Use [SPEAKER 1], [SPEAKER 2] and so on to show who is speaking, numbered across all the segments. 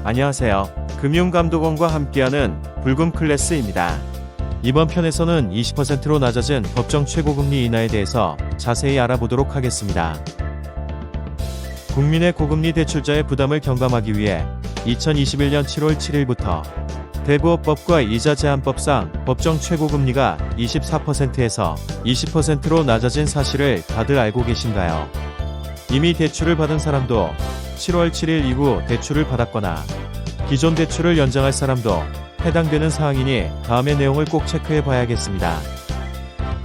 [SPEAKER 1] 안녕하세요. 금융감독원과 함께하는 불금 클래스입니다. 이번 편에서는 20%로 낮아진 법정 최고금리 인하에 대해서 자세히 알아보도록 하겠습니다. 국민의 고금리 대출자의 부담을 경감하기 위해 2021년 7월 7일부터 대부업법과 이자 제한법상 법정 최고금리가 24%에서 20%로 낮아진 사실을 다들 알고 계신가요? 이미 대출을 받은 사람도 7월 7일 이후 대출을 받았거나 기존 대출을 연장할 사람도 해당되는 사항이니 다음의 내용을 꼭 체크해 봐야겠습니다.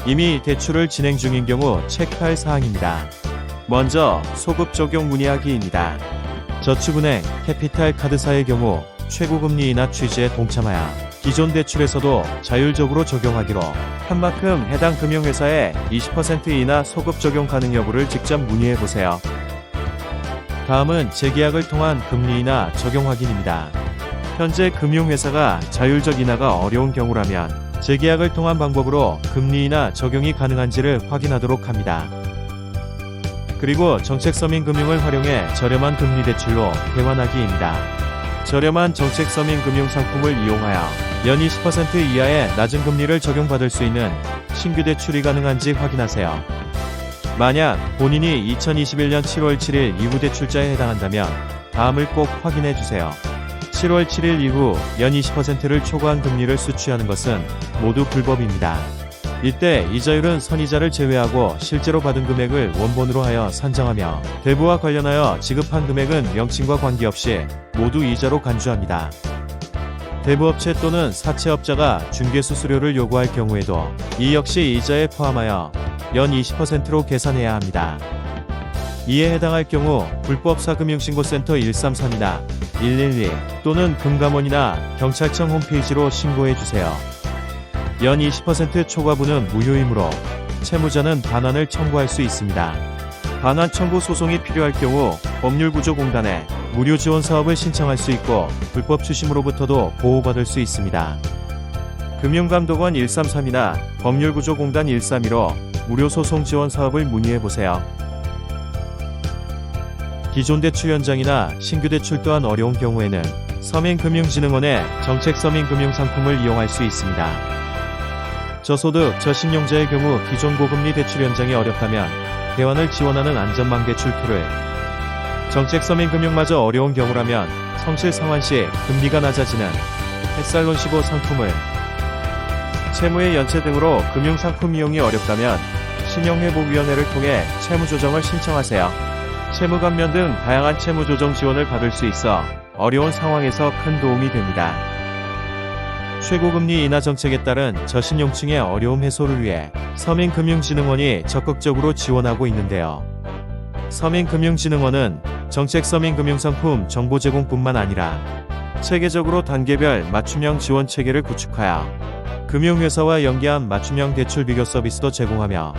[SPEAKER 1] 이미 대출을 진행 중인 경우 체크할 사항입니다. 먼저 소급 적용 문의하기입니다. 저축은행, 캐피탈 카드사의 경우 최고금리 인하 취지에 동참하여 기존 대출에서도 자율적으로 적용하기로 한 만큼 해당 금융회사에 20% 인하 소급 적용 가능 여부를 직접 문의해 보세요. 다음은 재계약을 통한 금리 인하 적용 확인입니다. 현재 금융회사가 자율적 인하가 어려운 경우라면 재계약을 통한 방법으로 금리 인하 적용이 가능한지를 확인하도록 합니다. 그리고 정책서민 금융을 활용해 저렴한 금리 대출로 대환하기입니다. 저렴한 정책서민 금융 상품을 이용하여 연 20% 이하의 낮은 금리를 적용받을 수 있는 신규 대출이 가능한지 확인하세요. 만약 본인이 2021년 7월 7일 이후 대출자에 해당한다면 다음을 꼭 확인해 주세요. 7월 7일 이후 연 20%를 초과한 금리를 수취하는 것은 모두 불법입니다. 이때 이자율은 선이자를 제외하고 실제로 받은 금액을 원본으로 하여 산정하며 대부와 관련하여 지급한 금액은 명칭과 관계없이 모두 이자로 간주합니다. 대부업체 또는 사채업자가 중개수수료를 요구할 경우에도 이 역시 이자에 포함하여 연 20%로 계산해야 합니다. 이에 해당할 경우 불법사금융신고센터 133이나 112 또는 금감원이나 경찰청 홈페이지로 신고해주세요. 연 20% 초과분은 무효이므로 채무자는 반환을 청구할 수 있습니다. 반환 청구 소송이 필요할 경우 법률구조공단에 무료 지원 사업을 신청할 수 있고 불법 추심으로부터도 보호받을 수 있습니다. 금융감독원 133이나 법률구조공단 132로 무료 소송 지원 사업을 문의해보세요. 기존 대출 연장이나 신규 대출 또한 어려운 경우에는 서민금융진흥원의 정책서민금융상품을 이용할 수 있습니다. 저소득, 저신용자의 경우 기존 고금리 대출 연장이 어렵다면 대환을 지원하는 안전망대출 툴을, 정책서민금융마저 어려운 경우라면 성실상환 시 금리가 낮아지는 햇살론 15 상품을, 채무의 연체 등으로 금융상품 이용이 어렵다면 신용회복위원회를 통해 채무조정을 신청하세요. 채무감면 등 다양한 채무조정 지원을 받을 수 있어 어려운 상황에서 큰 도움이 됩니다. 최고금리 인하 정책에 따른 저신용층의 어려움 해소를 위해 서민금융진흥원이 적극적으로 지원하고 있는데요. 서민금융진흥원은 정책서민금융상품 정보 제공뿐만 아니라 체계적으로 단계별 맞춤형 지원 체계를 구축하여 금융회사와 연계한 맞춤형 대출 비교 서비스도 제공하며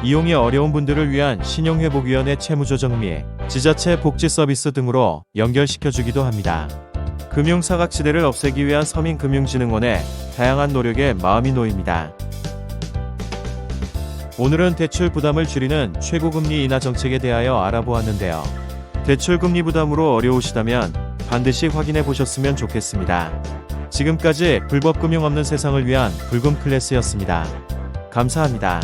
[SPEAKER 1] 이용이 어려운 분들을 위한 신용회복위원회 채무조정 및 지자체 복지 서비스 등으로 연결시켜주기도 합니다. 금융사각지대를 없애기 위한 서민금융진흥원의 다양한 노력에 마음이 놓입니다. 오늘은 대출 부담을 줄이는 최고금리 인하 정책에 대하여 알아보았는데요. 대출 금리 부담으로 어려우시다면 반드시 확인해 보셨으면 좋겠습니다. 지금까지 불법 금융 없는 세상을 위한 불금 클래스였습니다. 감사합니다.